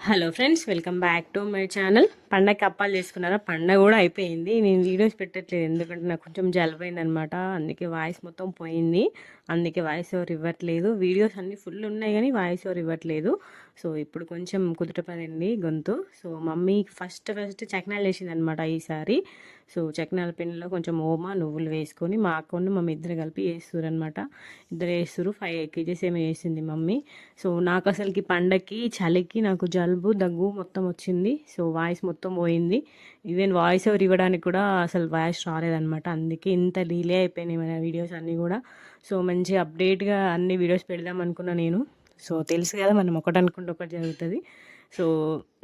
Hello friends, welcome back to my channel. పండగకి అప్పాలు చేసుకున్నారా? పండగ కూడా అయిపోయింది. నేను వీడియోస్ పెట్టట్లేదు ఎందుకంటే నాకు కొంచెం జలుబైంది అనమాట. అందుకే వాయిస్ మొత్తం పోయింది. అందుకే వాయిస్ ఓవర్ ఇవ్వట్లేదు. వీడియోస్ అన్నీ ఫుల్ ఉన్నాయి కానీ వాయిస్ ఓవర్ ఇవ్వట్లేదు. సో ఇప్పుడు కొంచెం కుదుటపడింది గొంతు. సో మమ్మీ ఫస్ట్ చక్నాలు వేసింది అనమాట ఈసారి. సో చక్నాల పిండిలో కొంచెం ఓమా నువ్వులు వేసుకొని మా అక్కను మమ్మీ ఇద్దరు కలిపి వేస్తారు అనమాట. ఇద్దరు వేస్తారు. 5 kgs ఏమో వేసింది మమ్మీ. సో నాకు అసలుకి పండగకి చలికి నాకు జలుబు దగ్గు మొత్తం వచ్చింది. సో వాయిస్ మొత్తం పోయింది. ఈవెన్ వాయిస్ ఓవర్ ఇవ్వడానికి కూడా అసలు వాయిస్ రాలేదనమాట. అందుకే ఇంత డిలే అయిపోయినాయి మన వీడియోస్ అన్నీ కూడా. సో మంచి అప్డేట్గా అన్ని వీడియోస్ పెడదాం అనుకున్నా నేను. సో తెలుసు కదా, మనం ఒకటి అనుకుంటే ఒకటి జరుగుతుంది. సో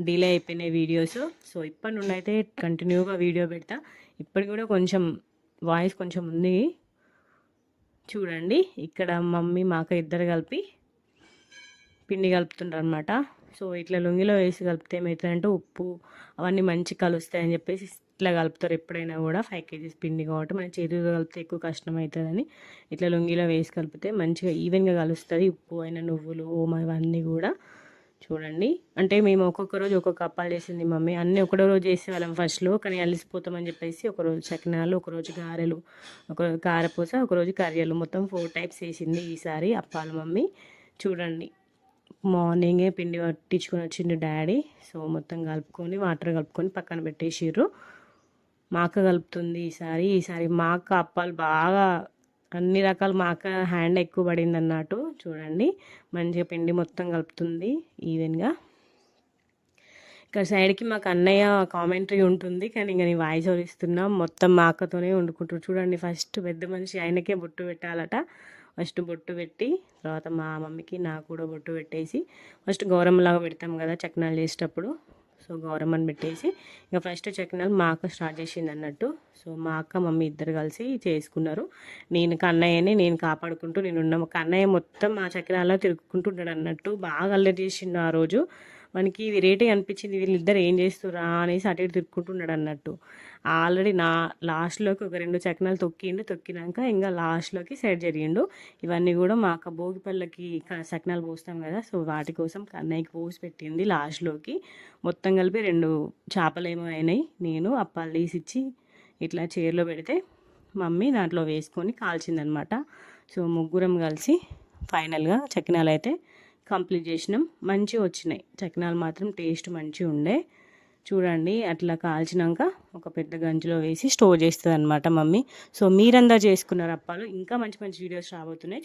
డిలే అయిపోయినాయి వీడియోస్. సో ఇప్పటి నుండి అయితే కంటిన్యూగా వీడియో పెడతా. ఇప్పటికి కూడా కొంచెం వాయిస్ కొంచెం ఉంది చూడండి. ఇక్కడ మమ్మీ మాకు ఇద్దరు కలిపి పిండి కలుపుతుంటారు అనమాట. సో ఇట్లా లొంగిలో వేసి కలిపితే ఏమవుతుందంటే ఉప్పు అవన్నీ మంచి కలుస్తాయని చెప్పేసి ఇట్లా కలుపుతారు ఎప్పుడైనా కూడా. 5 kgs పిండి కాబట్టి మన చేతితో కలిపితే ఎక్కువ కష్టం అవుతుందని ఇట్లా లొంగిలో వేసి కలిపితే మంచిగా ఈవెన్గా కలుస్తుంది. ఉప్పు అయిన నువ్వులు ఓమ ఇవన్నీ కూడా చూడండి. అంటే మేము ఒక్కొక్క రోజు ఒక్కొక్క అప్పాలు చేసింది మమ్మీ. అన్నీ ఒకటో రోజు చేసేవాళ్ళం ఫస్ట్లో, కానీ అలిసిపోతామని చెప్పేసి ఒకరోజు చకినాలు, ఒకరోజు గారెలు, ఒకరోజు కారపూస, ఒకరోజు కర్రీలు, మొత్తం 4 టైప్స్ వేసింది ఈసారి అప్పాలు మమ్మీ. చూడండి, మార్నింగే పిండి పట్టించుకొని వచ్చిండు డాడీ. సో మొత్తం కలుపుకొని వాటర్ కలుపుకొని పక్కన పెట్టేసిర్రు. మా అక్క కలుపుతుంది ఈసారి మా అక్క అప్పాలు బాగా అన్ని రకాలు మా అక్క హ్యాండ్ ఎక్కువ పడింది అన్నట్టు. చూడండి, మంచిగా పిండి మొత్తం కలుపుతుంది ఈవెన్గా. ఇక్కడ సైడ్కి మాకు అన్నయ్య కామెంటరీ ఉంటుంది, కానీ ఇంకా నేను వాయిస్ ఓవర్ ఇస్తున్నా. మొత్తం మా అక్కతోనే వండుకుంటారు. చూడండి, ఫస్ట్ పెద్ద మనిషి ఆయనకే బొట్టు పెట్టాలట. ఫస్ట్ బొట్టు పెట్టి తర్వాత మా మమ్మీకి నాకు కూడా బొట్టు పెట్టేసి ఫస్ట్ గౌరమ్మలాగా పెడతాం కదా చక్నాలు చేసేటప్పుడు. సో గౌరమ్మని పెట్టేసి ఇక ఫస్ట్ చక్నాలు మా అక్క స్టార్ట్ చేసింది అన్నట్టు. సో మా అక్క మమ్మీ ఇద్దరు కలిసి చేసుకున్నారు. నేను కన్నయ్యని నేను కాపాడుకుంటూ నేను ఉన్న కన్నయ్య మొత్తం మా చక్నాల్లో తిరుగుకుంటుంటాడు అన్నట్టు. బాగా అల్లరి చేసిండు ఆ రోజు. మనకి వెరైటీ అనిపించింది, వీళ్ళిద్దరు ఏం చేస్తురా అనేసి అటు ఇటు తిరుక్కుంటున్నాడు అన్నట్టు. ఆల్రెడీ నా లాస్ట్లోకి ఒక 2 చక్నాలు తొక్కినాక ఇంకా లాస్ట్లోకి సైడ్ జరిగిండు. ఇవన్నీ కూడా మా అక్క భోగిపళ్ళకి చక్నాలు పోస్తాం కదా, సో వాటి కోసం కన్నయ్యకి పోసి పెట్టింది లాస్ట్లోకి. మొత్తం కలిపి 2 చేపలు ఏమో అయినాయి. నేను అప్పాలు తీసిచ్చి ఇట్లా చైర్లో పెడితే మమ్మీ దాంట్లో వేసుకొని కాల్చిందనమాట. సో ముగ్గురం కలిసి ఫైనల్గా చక్నాలు అయితే కంప్లీట్ చేసినాం. మంచిగా వచ్చినాయి చక్నాలు మాత్రం, టేస్ట్ మంచిగా ఉండే. చూడండి, అట్లా కాల్చినాక ఒక పెద్ద గంజిలో వేసి స్టోర్ చేస్తుంది అనమాట మమ్మీ. సో మీరందరూ చేసుకున్నారు అప్పాలు. ఇంకా మంచి మంచి వీడియోస్ రాబోతున్నాయి.